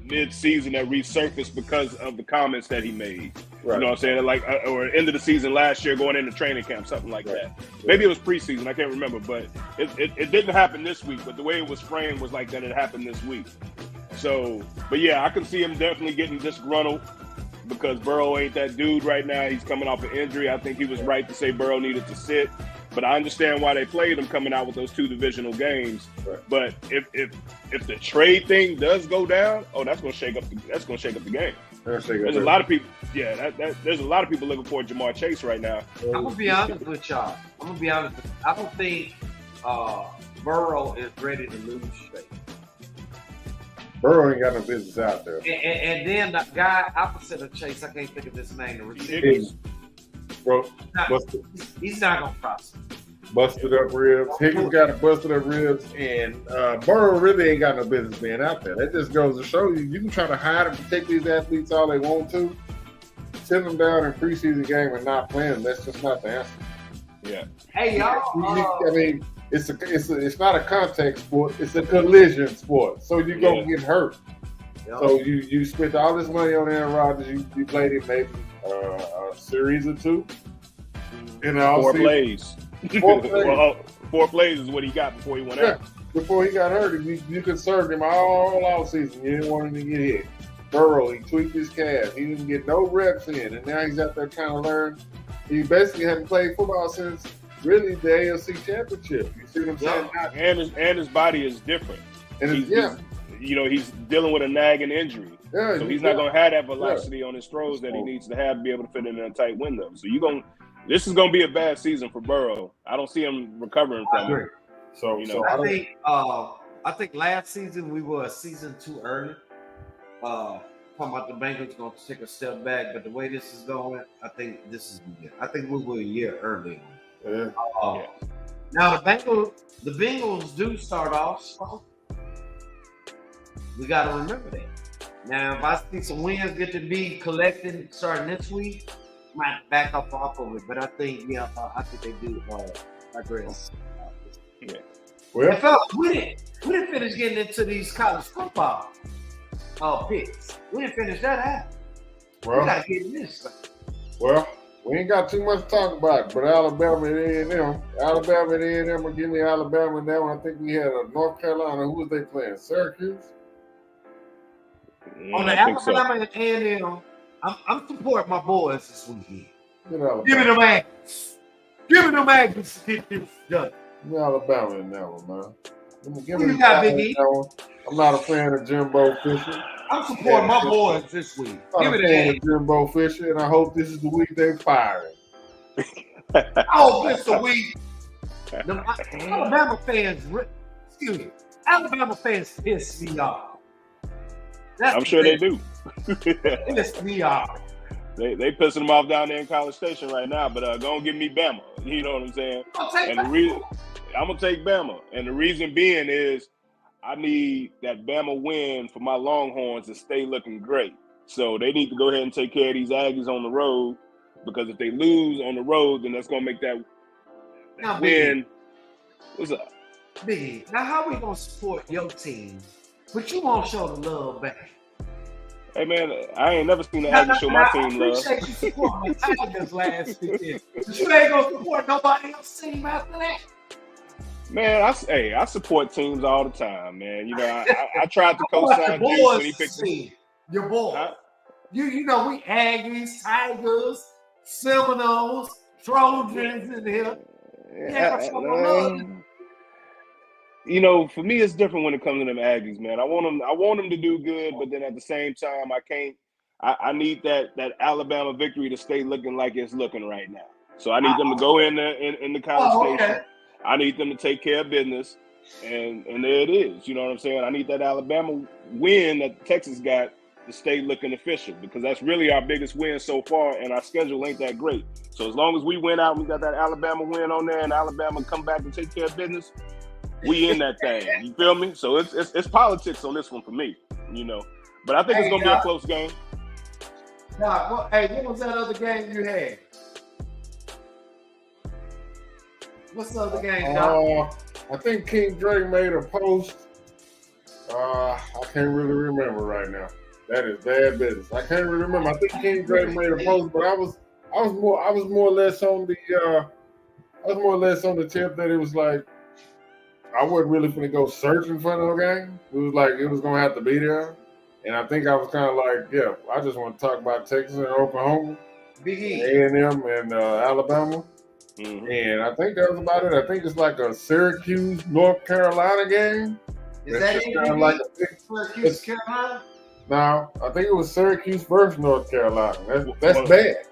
mid-season that resurfaced because of the comments that he made. Right. You know what I'm saying? Like, or end of the season last year, going into training camp, something like Right. that. Maybe it was preseason. I can't remember, but it didn't happen this week. But the way it was framed was like that it happened this week. So, but yeah, I can see him definitely getting disgruntled because Burrow ain't that dude right now. He's coming off an injury. I think he was right to say Burrow needed to sit. But I understand why they played him coming out with those 2 divisional games. Right. But if the trade thing does go down, that's gonna shake up the game. There's a lot of people. Yeah, there's a lot of people looking for Jamar Chase right now. I'm gonna be honest with y'all. I don't think Burrow is ready to lose straight. Burrow ain't got no business out there. And then the guy opposite of Chase, I can't think of his name. The receiver. Higgins. Bro, He's not gonna prosper. busted up ribs. Higgins got a busted up ribs, and Burrow really ain't got no business being out there. That just goes to show you can try to hide and protect these athletes all they want to. Send them down in preseason game and not play them. That's just not the answer. Yeah. Hey y'all. I mean, it's not a contact sport. It's a collision sport. So you're gonna get hurt. So you spent all this money on Aaron Rodgers. You played him maybe a series or 2. In the 4 offseason. plays. 4 plays. Well, 4 plays is what he got before he went out. Before he got hurt, you conserved him all offseason. You didn't want him to get hit. Burrow, he tweaked his calf. He didn't get no reps in, and now he's out there trying to learn. He basically hadn't played football since really the AFC Championship. You see what I'm saying? And his body is different. And he's dealing with a nagging injury. Yeah, So he's not going to have that velocity on his throws that he needs to have to be able to fit in a tight window. So this is going to be a bad season for Burrow. I don't see him recovering from it. So I think last season we were a season too early. Talking about the Bengals going to take a step back, but the way this is going, I think this is the year. I think we were a year early. Now the Bengals do start off strong. We got to remember that. Now, if I see some wins get to be collected starting this week, might back up off of it. But I think, I think they do digress. Yeah. Well, fellas, we didn't finish getting into these college football picks. We didn't finish that out. We got to get in this thing. Well, we ain't got too much to talk about, but Alabama and A&M. Alabama and A&M will give me Alabama in that one. I think we had North Carolina. Who was they playing? Syracuse? On the Alabama and A&M, I'm supporting my boys this weekend. Give me them Aggies. Give me them Aggies to get this done. Give me Alabama in that one, man. Who you got, Big E? I'm not a fan of Jimbo Fisher. I'm supporting my boys this week. I'm not a fan of Jimbo Fisher, and I hope this is the week they fire him. Oh, this the week. Alabama fans piss me off. I'm sure they do. Piss me off. They pissing them off down there in College Station right now, but go and give me Bama. You know what I'm saying? I'm gonna take Bama, and the reason being is I need that Bama win for my Longhorns to stay looking great. So they need to go ahead and take care of these Aggies on the road, because if they lose on the road, then that's gonna make that win. What's up, Big? Now how we gonna support your team, but you won't show the love back? Hey man, I ain't never seen the Now, Aggies show my I team love. appreciate you supporting my Tigers last weekend. But you ain't gonna support nobody else's team after that. Man, I support teams all the time, man. You know, I tried to What co-sign the Juice when he boys picked him. see? Your boy. Huh? You know we Aggies, Tigers, Seminoles, Trojans in here. You know, for me, it's different when it comes to them Aggies, man. I want them to do good, but then at the same time, I can't. I need that Alabama victory to stay looking like it's looking right now. So I need them to go in there in the College Station. Okay. I need them to take care of business, and there it is. You know what I'm saying? I need that Alabama win that Texas got to stay looking official, because that's really our biggest win so far, and our schedule ain't that great. So as long as we win out, we got that Alabama win on there, and Alabama come back and take care of business, we in that thing. You feel me? So it's politics on this one for me, you know. But I think it's gonna be a close game. Nah, what was that other game you had? What's the other game, Doc? I think King Drake made a post. I can't really remember right now. That is bad business. I can't really remember. I think King Drake made a post, but I was more or less on the tip that it was like I wasn't really going to go searching for no game. It was like it was going to have to be there. And I think I was kind of like, yeah, I just want to talk about Texas and Oklahoma, A&M and Alabama. Mm-hmm. And I think that was about it. I think it's like a Syracuse, North Carolina game. Is that kind of like Syracuse, Carolina? No, I think it was Syracuse versus North Carolina. That's bad.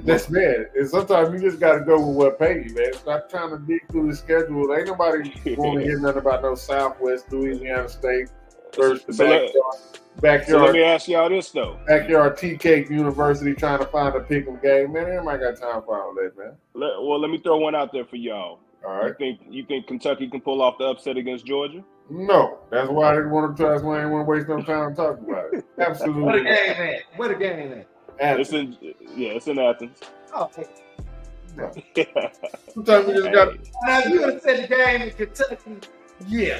That's bad. And sometimes you just got to go with what pay you, man. Stop trying to dig through the schedule. Ain't nobody want to hear nothing about no Southwest Louisiana State versus the backyard. So let me ask y'all this though. Backyard Tea Cake University trying to find a pick'em game, man. Everybody got time for all that, man. Let me throw one out there for y'all. All right. You think Kentucky can pull off the upset against Georgia? No, that's why I didn't want to try. That's why I didn't want to waste no time talking about it. Absolutely. Where the game at? Athens. It's in Athens. Okay. Sometimes we just got. Now you would have said the game in Kentucky. Yeah.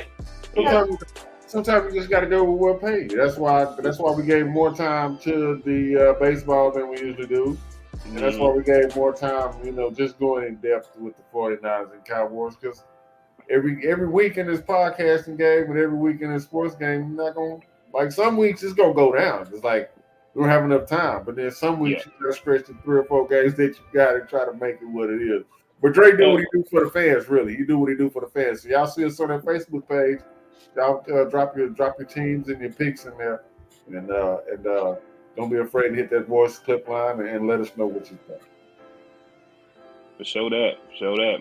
Sometimes we just got to go with what paid. That's why we gave more time to the baseball than we usually do, and that's why we gave more time, just going in depth with the 49ers and Cowboys, because every week in this podcasting game and every week in this sports game, you're not gonna, like, some weeks it's gonna go down. It's like we don't have enough time, but then some weeks you gotta stretch the 3 or 4 games that you got and try to make it what it is. But Drake do what he do for the fans, really. He do what he do for the fans. So y'all see us on that Facebook page. Y'all drop your teams and your picks in there, and don't be afraid to hit that voice clip line and let us know what you think. Show that,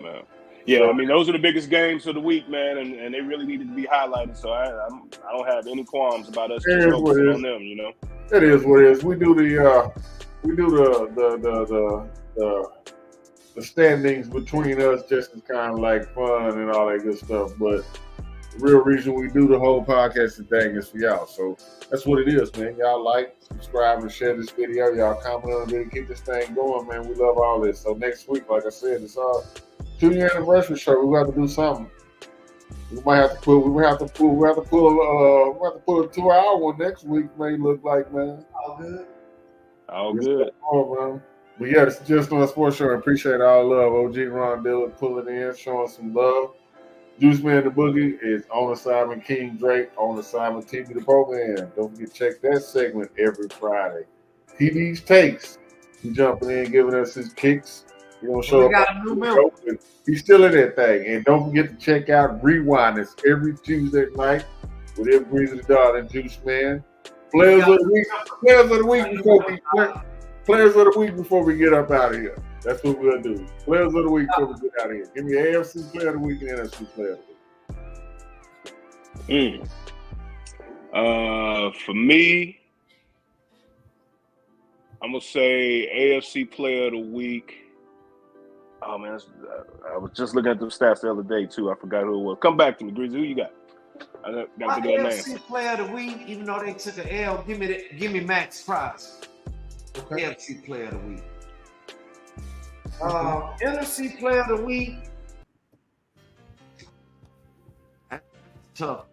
man. Yeah, I mean, those are the biggest games of the week, man, and they really needed to be highlighted. So I don't have any qualms about us just focusing on them. You know, it is what it is. We do the standings between us just as kind of like fun and all that good stuff, but the real reason we do the whole podcast thing is for y'all. So that's what it is, man. Y'all like, subscribe, and share this video. Y'all comment on the video, keep this thing going, man. We love all this. So next week, like I said, it's our 2-year anniversary show. We have to do something. We might have to pull a 2-hour one next week. May look like, man. All good. Man. But yeah, it's Just on a Sports Show. I appreciate all love. OG Ron Dillon pulling in, showing some love. Juice Man the Boogie is on assignment. King Drake on assignment. TV the Program. Don't forget to check that segment every Friday. TV's Takes. He jumping in, giving us his kicks. He gonna show up. Got a new member. He's still in that thing. And don't forget to check out Rewind. It's every Tuesday night with Every Breeze of the Dog and Juice Man. Players of the week before we get up out of here. That's what we'll do. Players of the week before we get out of here. Give me AFC Player of the Week and NFC Player of the Week. For me, I'm gonna say AFC Player of the Week. Oh man, I was just looking at the stats the other day too. I forgot who it was. Come back to me, Grizzly. Who you got? I got to think of that name. AFC Player of the Week, even though they took an L, give me Max Price. Okay. AFC Player of the Week. NFC Player of the Week. That's tough.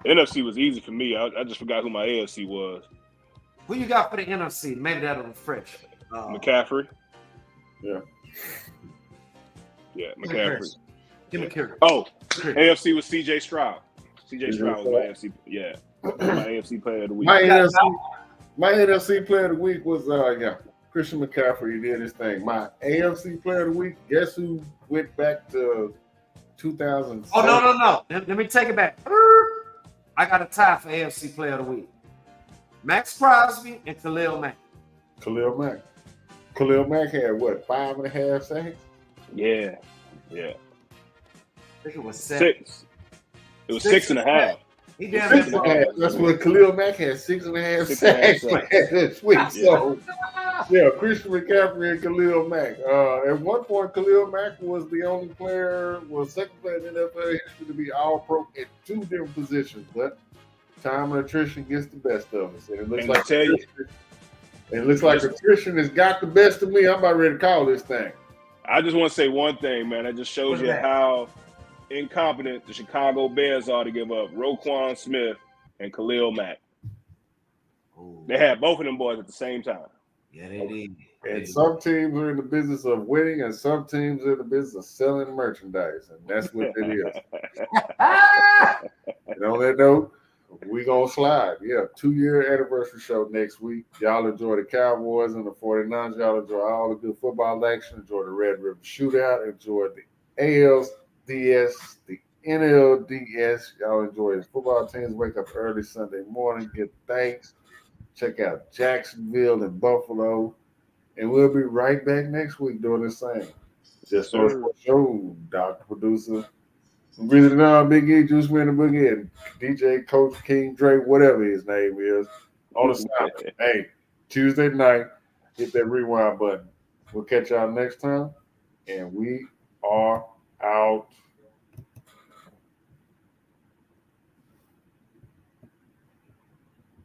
NFC was easy for me. I just forgot who my AFC was. Who you got for the NFC? Maybe that'll refresh. McCaffrey. Yeah. Yeah, Give me McCaffrey. Chris. Give me Curry. Oh, Chris. AFC was CJ Stroud. CJ Stroud was my AFC. Yeah, my AFC player of the week. My NFC player of the week was Christian McCaffrey. He did his thing. My AFC player of the week, guess who went back to 2007? Oh no. Let me take it back. I got a tie for AFC player of the week. Max Crosby and Khalil Mack. Khalil Mack. Khalil Mack had what, 5.5 sacks? Yeah. I think it was 7. 6. It was 6.5. He did 6.5. That's what Khalil Mack had, 6.5 sacks this week. So, Christian McCaffrey and Khalil Mack. At one point, Khalil Mack was the only second player in NFL history to be All-Pro at 2 different positions. But time and attrition gets the best of us. And it looks like attrition has got the best of me. I'm about ready to call this thing. I just want to say one thing, man. That just shows you how incompetent the Chicago Bears are to give up Roquan Smith and Khalil Mack. Ooh. They had both of them boys at the same time. Yeah, they did. And some teams are in the business of winning, and some teams are in the business of selling merchandise, and that's what it is. And on that note, we gonna slide. 2-year anniversary show next week. Y'all enjoy the Cowboys and the 49ers. Y'all enjoy all the good football action. Enjoy the Red River Shootout. Enjoy the ALDS, the NLDS. Y'all enjoy the football teams. Wake up early Sunday morning. Give thanks. Check out Jacksonville and Buffalo. And we'll be right back next week doing the same. Just for the show, Dr. Producer. Breathing down, Big E, Juice Man, and Boogie, and DJ, Coach King, Dre, whatever his name is, on the side. Hey, Tuesday night, hit that rewind button. We'll catch y'all next time, and we are out.